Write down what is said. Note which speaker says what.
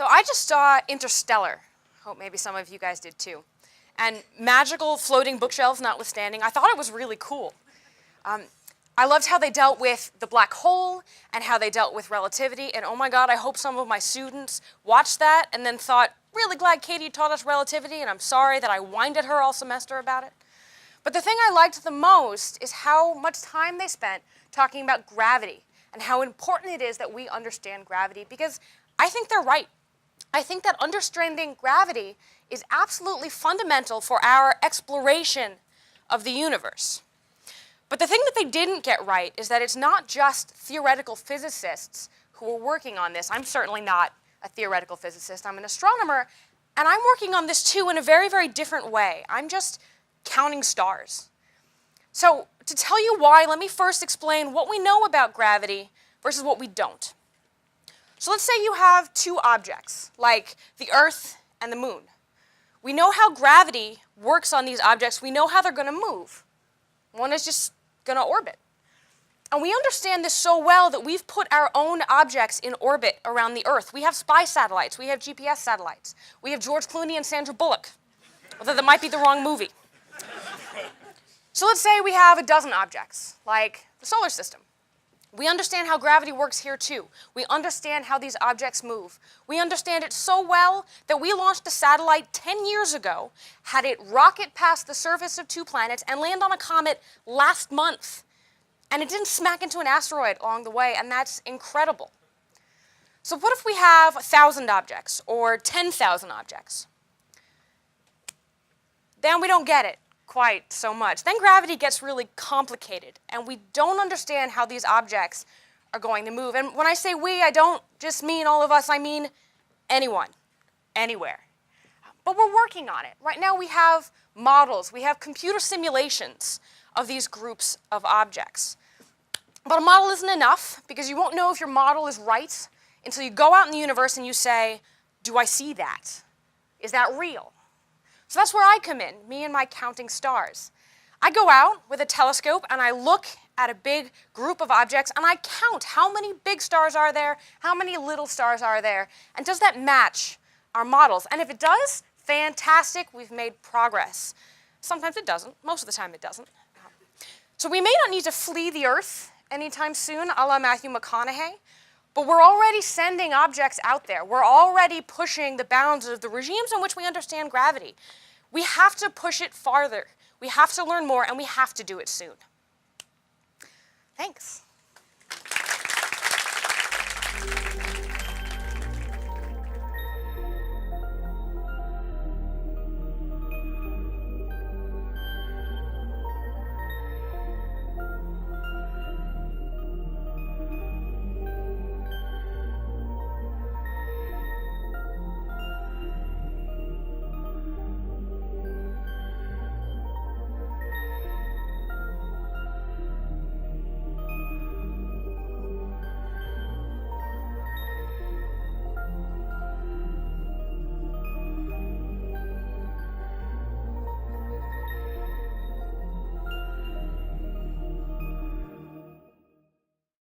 Speaker 1: So I just saw Interstellar. Hope maybe some of you guys did too. And magical floating bookshelves notwithstanding, I thought it was really cool. I loved how they dealt with the black hole and how they dealt with relativity. And oh my God, I hope some of my students watched that and then thought, really glad Katie taught us relativity, and I'm sorry that I whined at her all semester about it. But the thing I liked the most is how much time they spent talking about gravity and how important it is that we understand gravity, because I think they're right. I think that understanding gravity is absolutely fundamental for our exploration of the universe. But the thing that they didn't get right is that it's not just theoretical physicists who are working on this. I'm certainly not a theoretical physicist. I'm an astronomer, and I'm working on this too in a very, very different way. I'm just counting stars. So to tell you why, let me first explain what we know about gravity versus what we don't. So let's say you have two objects, like the Earth and the Moon. We know how gravity works on these objects. We know how they're going to move. One is just going to orbit. And we understand this so well that we've put our own objects in orbit around the Earth. We have spy satellites. We have GPS satellites. We have George Clooney and Sandra Bullock, although that might be the wrong movie. So let's say we have a dozen objects, like the solar system. We understand how gravity works here too. We understand how these objects move. We understand it so well that we launched a satellite 10 years ago, had it rocket past the surface of 2 planets and land on a comet last month. And it didn't smack into an asteroid along the way, and that's incredible. So what if we have 1,000 objects or 10,000 objects? Then we don't get it quite so much. Then gravity gets really complicated, and we don't understand how these objects are going to move. And when I say we, I don't just mean all of us, I mean anyone, anywhere. But we're working on it. Right now we have models, we have computer simulations of these groups of objects. But a model isn't enough, because you won't know if your model is right until you go out in the universe and you say, do I see that? Is that real? So that's where I come in, me and my counting stars. I go out with a telescope and I look at a big group of objects and I count how many big stars are there, how many little stars are there, and does that match our models? And if it does, fantastic, we've made progress. Sometimes it doesn't, most of the time it doesn't. So we may not need to flee the Earth anytime soon, a la Matthew McConaughey, but we're already sending objects out there. We're already pushing the bounds of the regimes in which we understand gravity. We have to push it farther. We have to learn more, and we have to do it soon. Thanks.